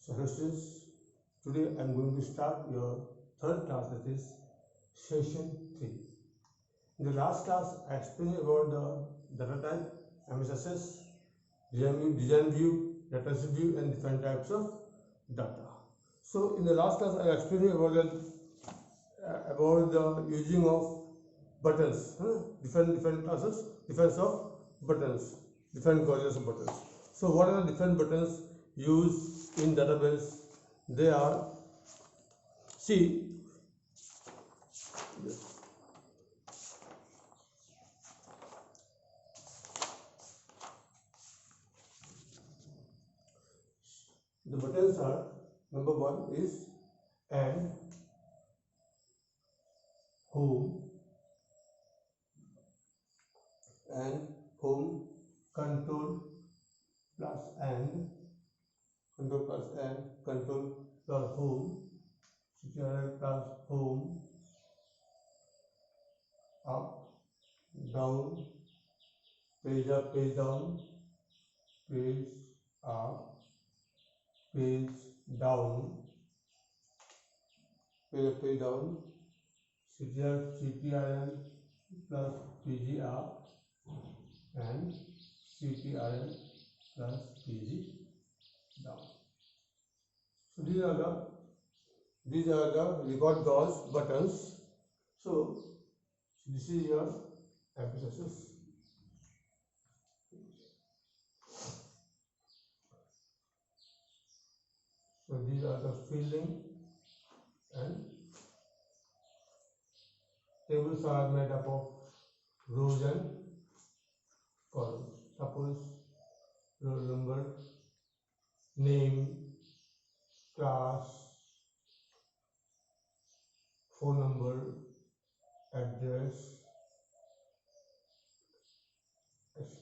So hello students, today I am going to start your third class, that is session 3. In the last class I explained about the data type, MSSS, design view, data view and different types of data. So in the last class I explained about the using of buttons, different classes, different of buttons, different classes of buttons. So what are the different buttons used in database? They are, see, the buttons are, number one is and, home, and home, control plus and, control plus and, control plus home, secure plus home, up, down, page up, page down, page up, page down, page up, page down, CTRL plus PGR and CTRL plus PG down. So these are the record gauge buttons. So this is your MSSS. So these are the filling, and tables are made up of rows and columns. Suppose roll number, name, class, phone number, address, etc.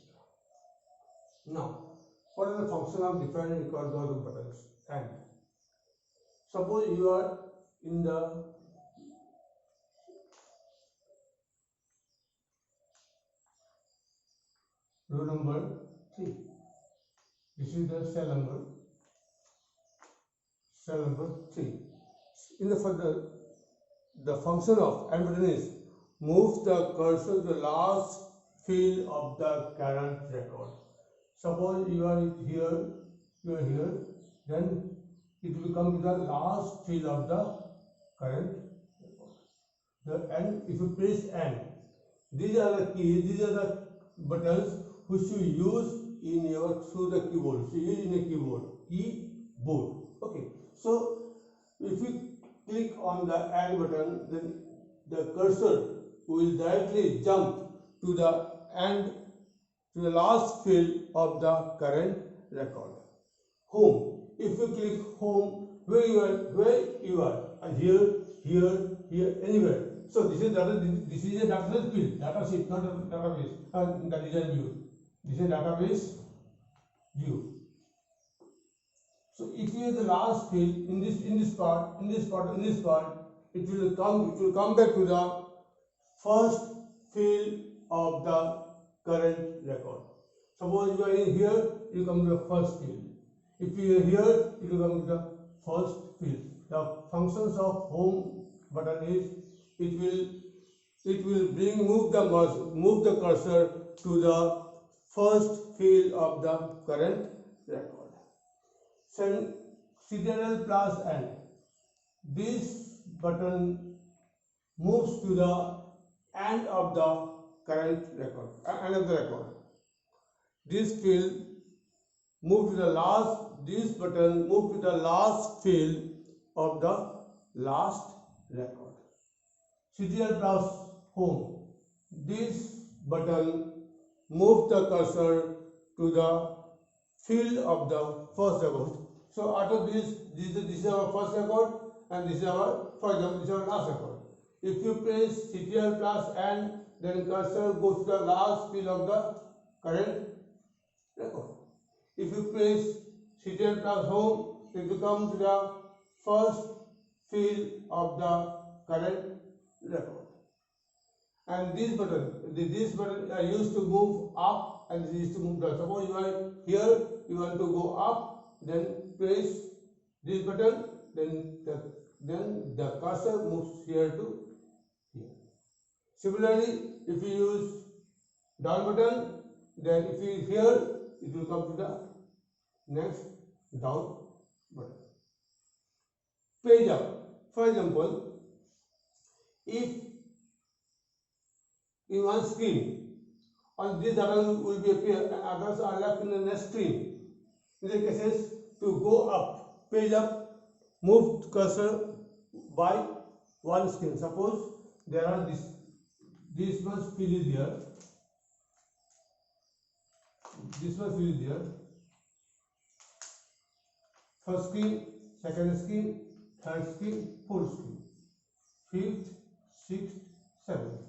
Now, what is the function of different record gauge buttons? And suppose you are in the row number 3. This is the cell number 3. In the further, the function of and button is move the cursor to the last field of the current record. Suppose you are here, then it will come to the last field of the current record. And if you press N, these are the keys, these are the buttons which you use in your through the keyboard. So use in a keyboard. Okay. So if you click on the N button, then the cursor will directly jump to the end, to the last field of the current record. Home. If you click home, where you are, and here, anywhere. So this is a database field, data sheet, not a database, the design view. This is database view. So if you have the last field in this part, it will come back to the first field of the current record. Suppose you are in here, you come to the first field. If you are here, it will come to the first field. The functions of home button is it will move the cursor to the first field of the current record. Send CTRL plus N. This button moves to the end of the current record, end of the record. This field move to the last. This button move to the last field of the last record. CTRL plus home. This button move the cursor to the field of the first record. So out of this is our first record, and this is our, for example, this is our last record. If you press CTRL plus N, then cursor goes to the last field of the current record. If you press CTRL plus home, it will come to the first field of the current record. And this button are used to move up, and this is used to move down. Suppose you are here, you want to go up, then press this button, then the cursor moves here to here. Similarly, if you use down button, then if you here, it will come to the next down button. Page up. For example, if in one screen, on this data will be appear and others are left in the next screen. In the cases, to go up, page up, move cursor by one screen. Suppose there are this much field is there, this much field is there. First screen, second screen, third screen, fourth screen, fifth, sixth, seventh.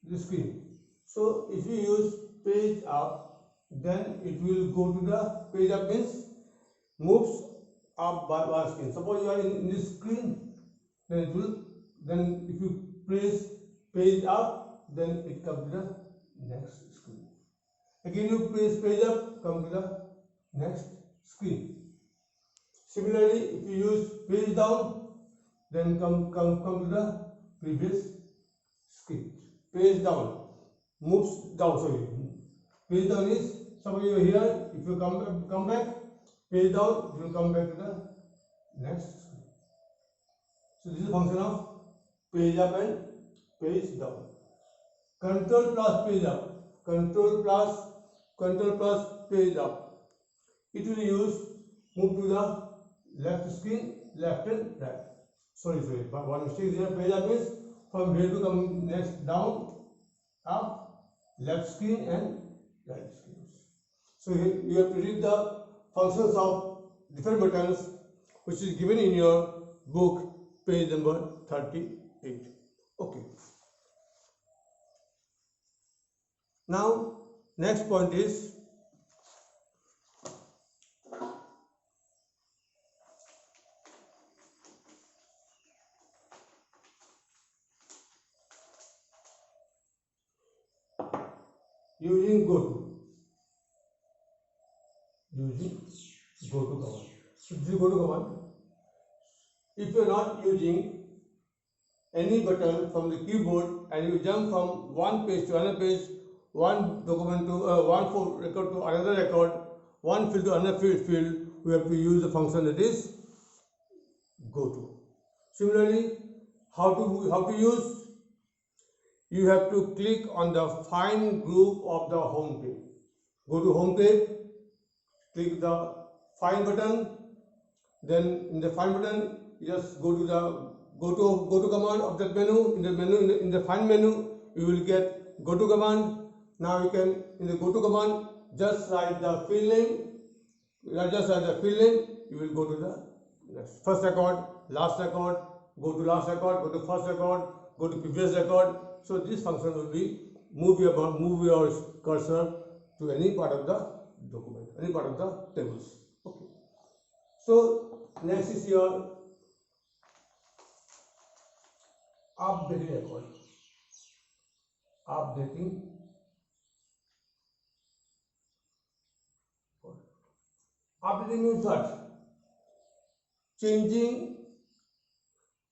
This screen. So if you use page up, then it will go to the page up means moves up by one screen. Suppose you are in this screen, then it will, then if you press page up, then it comes to the next screen. Again you press page up, come to the next screen. Similarly, if you use page down, then come to the previous screen. Page down moves down. Sorry, page down is suppose you are here. If you come back, page down, you will come back to the next screen. So this is a function of page up and page down. Control plus page up, control plus page up. It will use move to the left screen, left and right. Sorry, but one mistake here. Page up is from here to come next down, up, left screen and right screen. So here you have to read the functions of different buttons, which is given in your book, page number 38. Okay. Now, next point is using goto. Using goto command. So this is goto command. If you are not using any button from the keyboard and you jump from one page to another page, one document to one record to another record, one field to another field, we have to use the function that is goto. Similarly, how to use? You have to click on the find group of the home page. Go to home page, click the find button. Then in the find button, you just go to the go to command of that menu. In the find menu, you will get go to command. Now you can in the go to command just write the field name. Just write the field name. You will go to the next first record, last record. Go to last record. Go to first record. Go to previous record. So this function will be move your cursor to any part of the document, any part of the tables. Okay. So next is your updating record. Updating. Updating means what? Changing.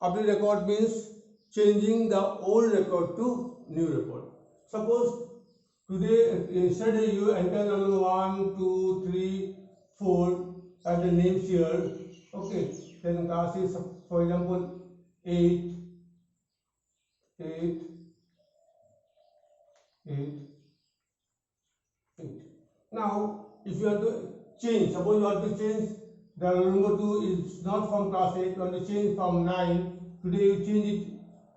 Update record means changing the old record to new record. Suppose yesterday you enter number 1, 2, 3, 4 as the names here. Okay, then class is for example 8. Now, if you want to change, suppose you want to change the number 2 is not from class 8, you want to change from 9. Today you change it.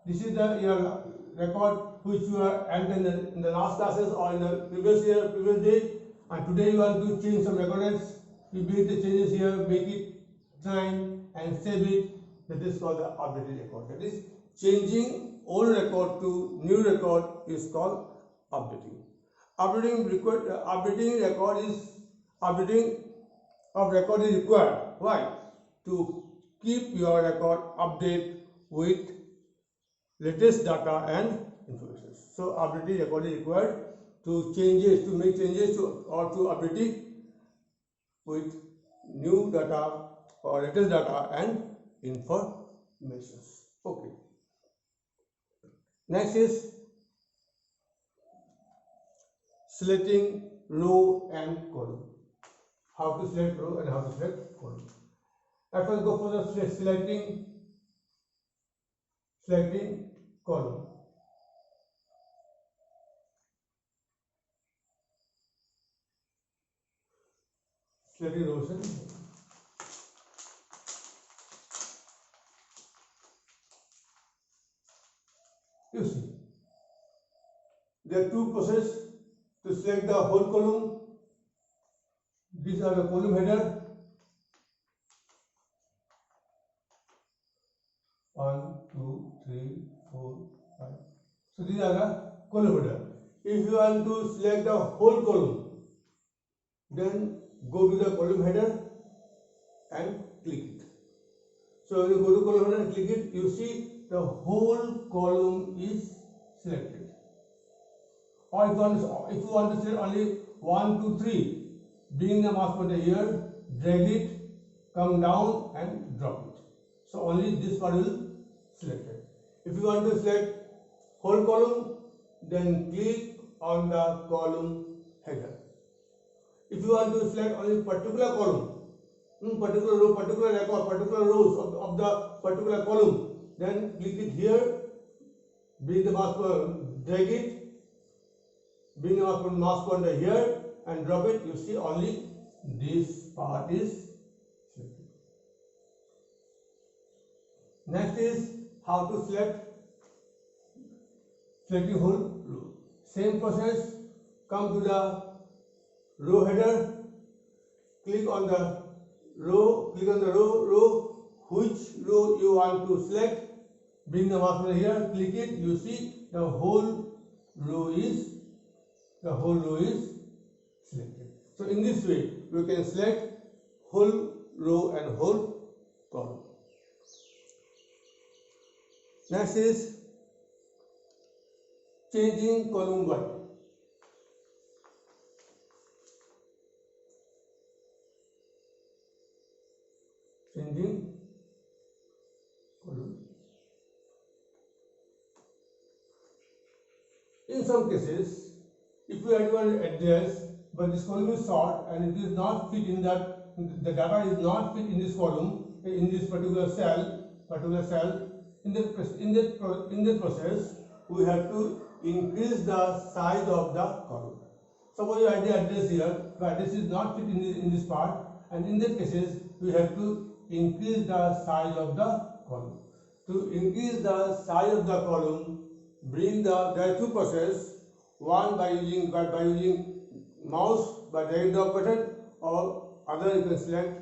This is your record which you are entered in the last classes or in the previous day, and today you want to change some records. You make the changes here, make it 9 and save it. That is called the updated record. That is changing old record to new record is called updating. Updating of record is required. Why? To keep your record update with latest data and information. So updating record is required to make changes or to update it with new data or latest data and informations. Okay. Next is selecting row and column. How to select row and how to select column. At first go for the selecting column. Selecting rows and you see there are two processes to select the whole column. These are the column header. 1, 2, 3, 4, 5. So these are the column header. If you want to select the whole column, then go to the column header and click it. So when you go to column header and click it, you see the whole column is selected. Or if you want to select only 1, 2, 3, bring the mouse pointer here, drag it, come down and drop it. So only this part will selected. If you want to select whole column, then click on the column header. If you want to select only particular column, particular row, particular record, particular rows of the particular column, then click it here, bring the mouse pointer, drag it, bring the mouse pointer here and drop it. You see only this part is selected. Next is how to selecting whole row. Same process. Come to the row header. Click on the row. Which row you want to select. Bring the mouse pointer here. Click it. You see the whole row is selected. So in this way, you can select whole row and whole column. Next is changing column wide. Changing column. In some cases, if you have an address but this column is short and it is not fit in that, the data is not fit in this column, in this particular cell, in that process, we have to increase the size of the column. Suppose you have the address here, the address is not fit in this part, and in that cases, we have to increase the size of the column. To increase the size of the column, there are two processes. One by using mouse by dragging the button, or other you can select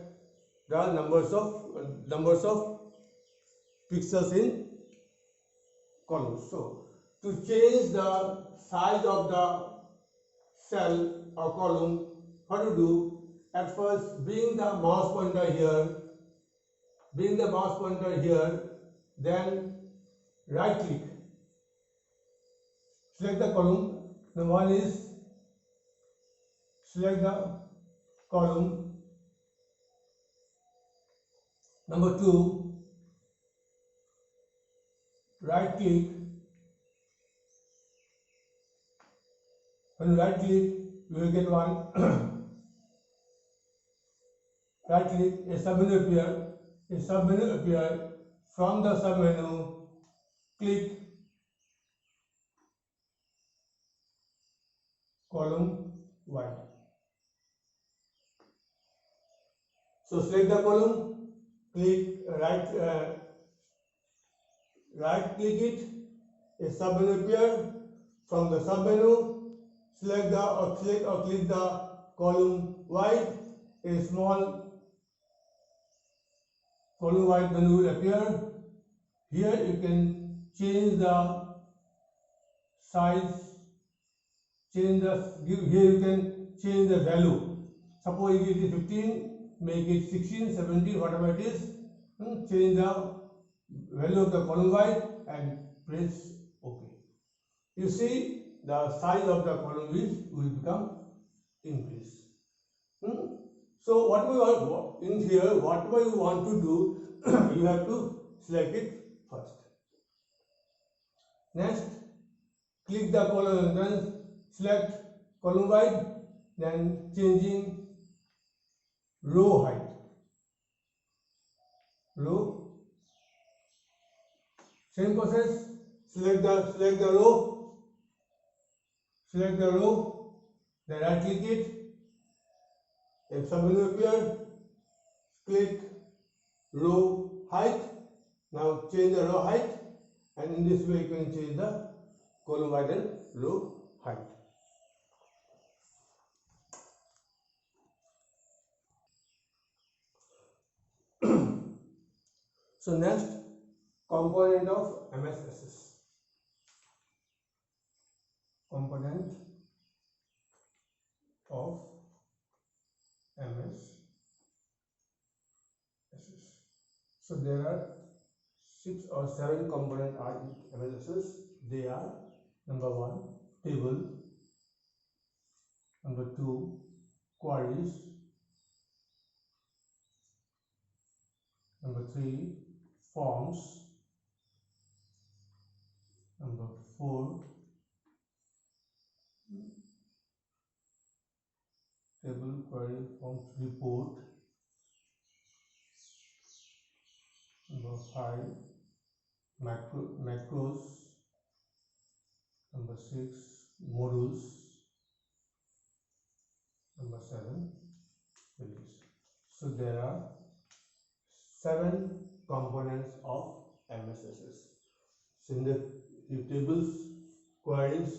the numbers of pixels in columns. So to change the size of the cell or column, what to do? At first, bring the mouse pointer here, then right click, select the column. Number one is select the column. Number two, right click. When you right click, you will get one right click, a submenu appear. From the submenu, click column wide. So select the column, click right click it, a submenu appear. From the submenu, select or click the column wide, a small column wide menu will appear. Here you can change the size, here you can change the value. Suppose it is 15, make it 16, 17, whatever it is. Change the value of the column wide and press OK. You see the size of the column will become increased. So So whatever you want in here, whatever you want to do, you have to select it first. Next, click the column, then select column wide, then changing row height. Row, same process. Select the row, then right click it. If something will appear, click row height. Now change the row height, and in this way you can change the column height and row height. So next, component of MS Access. Component of MS Access. So there are 6 or 7 components are in MS Access. They are: number 1, table; number 2, queries; number 3, forms; number 4, table, query, forms, report; number 5, macros; number 6, modules; number 7, release. So there are 7 components of MS Access. So in the tables, queries,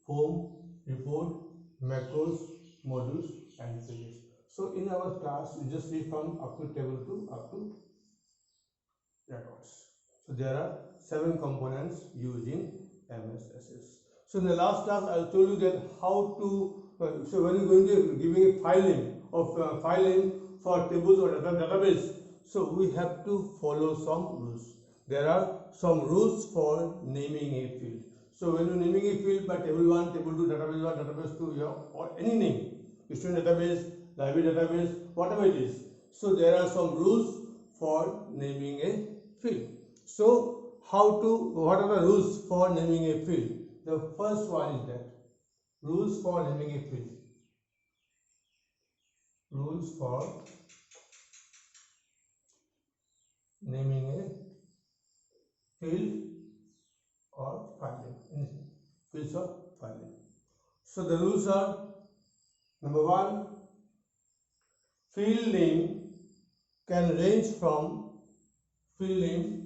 form, report, macros, modules, and pages. So in our class, we just read from up to table to up to records. So there are 7 components used in MS Access. So in the last class, I told you that how to. So when you're going to giving a file name for tables or database, so we have to follow some rules. There are some rules for naming a field. So when you're naming a field by table 1, table 2, database 1, database 2, or any name, student database, library database, whatever it is. So there are some rules for naming a field. So what are the rules for naming a field? The first one is that rules for naming a field. Rules for naming a field or file name. Fields or file name. So the rules are: number 1, field name can range from field name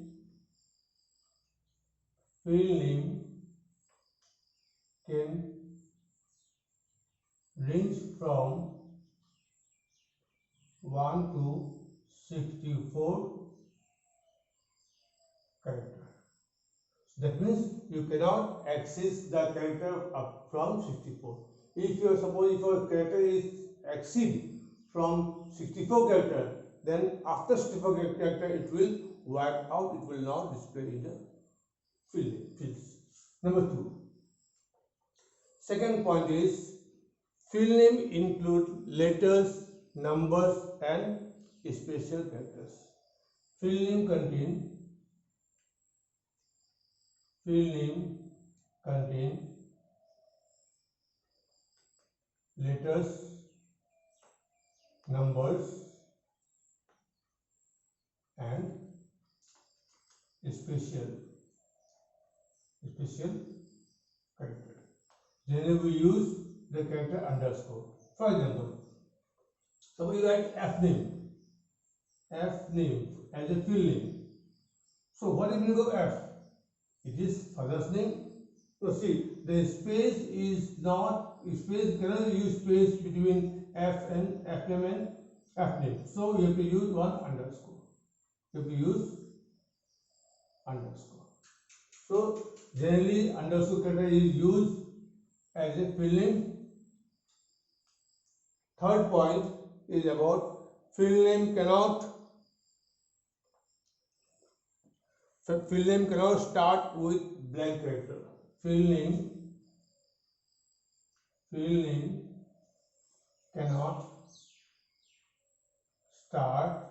can range from 1 to 64 character. That means you cannot access the character up from 64. If your character is exceed from 64 character, then after 64 character it will wipe out. It will not display in the fields. Number 2. Second point is field name include letters, numbers, and special characters. Field name contain letters, numbers, and special character. Generally we use the character underscore. For example, suppose you write f name as a field name. So what is the meaning of f? It is father's name. So see, the space is not cannot use space between f name and f name. So you have to use one underscore. So generally underscore character is used as a field name. Third point is about field name cannot start with blank character. Field name cannot start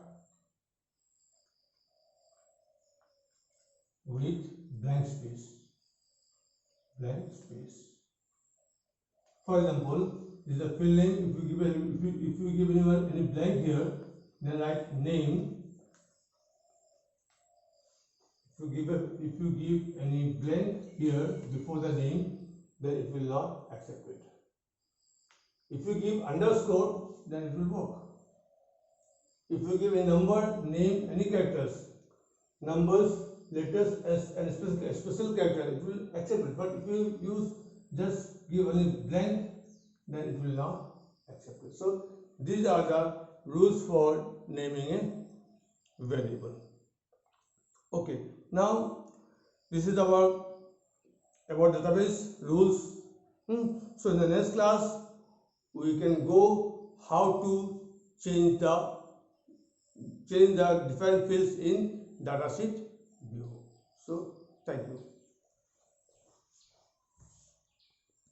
with blank space. Blank space. For example, this is a field name. If you give anyone any blank here, then write name. If you give any blank here before the name, then it will not accept it. If you give underscore, then it will work. If you give a number, name, any characters, numbers, letters, and special character, it will accept it. But if you use just give only blank, then it will not accept it. So these are the rules for naming a variable. Okay, now this is about database rules. So in the next class we can go how to change the different fields in datasheet view. So thank you.